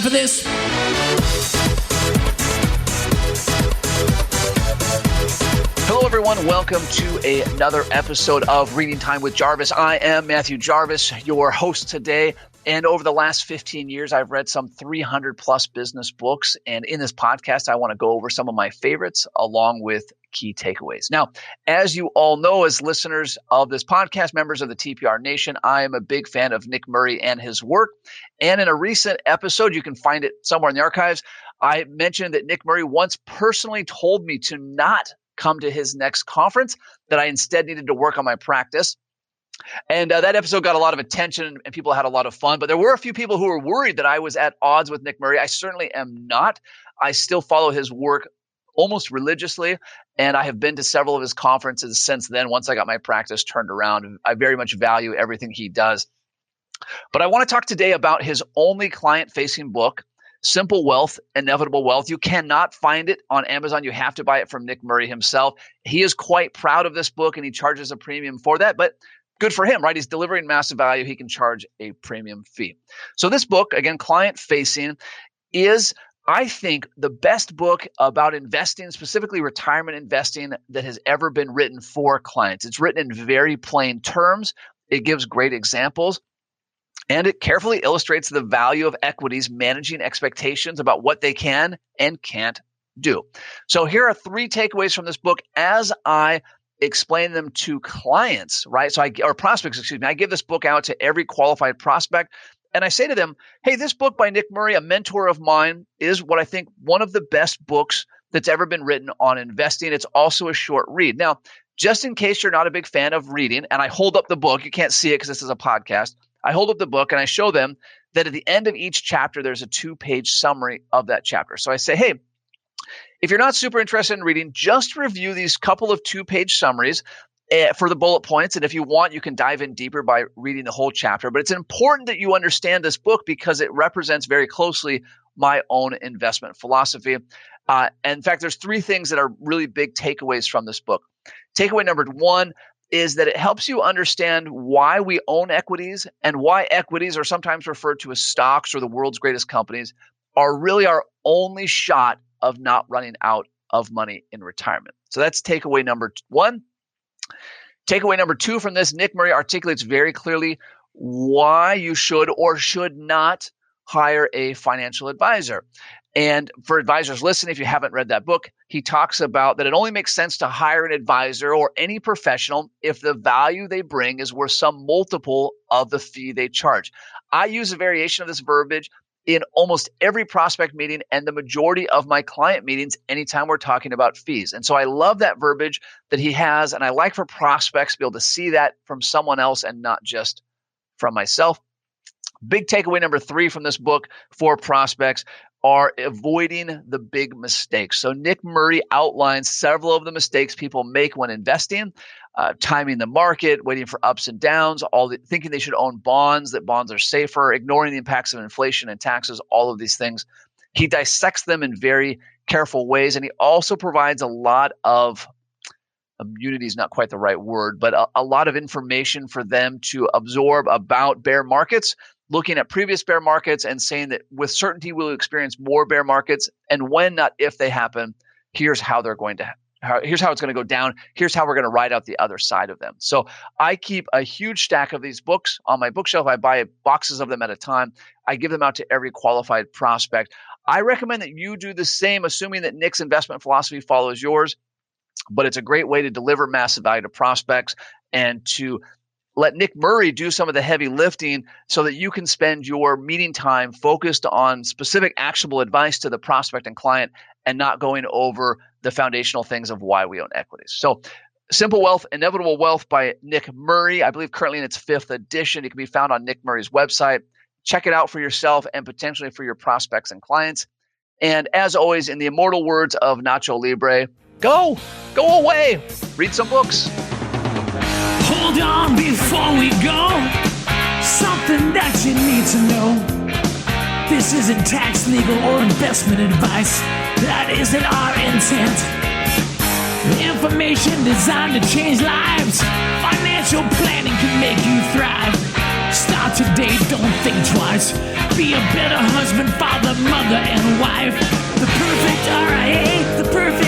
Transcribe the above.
for this? Hello, everyone. Welcome to another episode of Reading Time with Jarvis. I am Matthew Jarvis, your host today. And over the last 15 years, I've read some 300 plus business books. And in this podcast, I want to go over some of my favorites along with key takeaways. Now, as you all know, as listeners of this podcast, members of the TPR Nation, I am a big fan of Nick Murray and his work. And in a recent episode, you can find it somewhere in the archives, I mentioned that Nick Murray once personally told me to not come to his next conference, that I instead needed to work on my practice. And that episode got a lot of attention and people had a lot of fun. But there were a few people who were worried that I was at odds with Nick Murray. I certainly am not. I still follow his work almost religiously. And I have been to several of his conferences since then, once I got my practice turned around. I very much value everything he does. But I want to talk today about his only client-facing book, Simple Wealth, Inevitable Wealth. You cannot find it on Amazon. You have to buy it from Nick Murray himself. He is quite proud of this book and he charges a premium for that. But good for him, right? He's delivering massive value. He can charge a premium fee. So this book, again, client-facing, is, I think, the best book about investing, specifically retirement investing, that has ever been written for clients. It's written in very plain terms. It gives great examples. And it carefully illustrates the value of equities, managing expectations about what they can and can't do. So here are 3 takeaways from this book as I explain them to clients, right? Or prospects, excuse me. I give this book out to every qualified prospect. And I say to them, hey, this book by Nick Murray, a mentor of mine, is what I think one of the best books that's ever been written on investing. It's also a short read. Now, just in case you're not a big fan of reading, and I hold up the book, you can't see it because this is a podcast. I hold up the book and I show them that at the end of each chapter, there's a 2-page summary of that chapter. So I say, hey, if you're not super interested in reading, just review these couple of 2-page summaries for the bullet points. And if you want, you can dive in deeper by reading the whole chapter. But it's important that you understand this book because it represents very closely my own investment philosophy. And in fact, there's 3 things that are really big takeaways from this book. Takeaway number 1 is that it helps you understand why we own equities and why equities, are sometimes referred to as stocks or the world's greatest companies, are really our only shot of not running out of money in retirement. So that's takeaway number 1. Takeaway number 2 from this, Nick Murray articulates very clearly why you should or should not hire a financial advisor. And for advisors listening, if you haven't read that book, he talks about that it only makes sense to hire an advisor or any professional if the value they bring is worth some multiple of the fee they charge. I use a variation of this verbiage in almost every prospect meeting and the majority of my client meetings anytime we're talking about fees. And so I love that verbiage that he has, and I like for prospects to be able to see that from someone else and not just from myself. Big takeaway number 3 from this book for prospects are avoiding the big mistakes. So Nick Murray outlines several of the mistakes people make when investing, timing the market, waiting for ups and downs, thinking they should own bonds, that bonds are safer, ignoring the impacts of inflation and taxes, all of these things. He dissects them in very careful ways, and he also provides a lot of immunity is not quite the right word, but a lot of information for them to absorb about bear markets, looking at previous bear markets and saying that with certainty we'll experience more bear markets, and when, not if they happen, here's how it's going to go down. Here's how we're going to ride out the other side of them. So I keep a huge stack of these books on my bookshelf. I buy boxes of them at a time. I give them out to every qualified prospect. I recommend that you do the same, assuming that Nick's investment philosophy follows yours. But it's a great way to deliver massive value to prospects and to let Nick Murray do some of the heavy lifting so that you can spend your meeting time focused on specific actionable advice to the prospect and client and not going over the foundational things of why we own equities. So Simple Wealth, Inevitable Wealth by Nick Murray, I believe currently in its 5th edition. It can be found on Nick Murray's website. Check it out for yourself and potentially for your prospects and clients. And as always, in the immortal words of Nacho Libre, go away, read some books. Hold on before we go. Something that you need to know. This isn't tax, legal, or investment advice. That isn't our intent. Information designed to change lives. Financial planning can make you thrive. Start today, don't think twice. be a better husband, father, mother, and wife. The perfect RIA, the perfect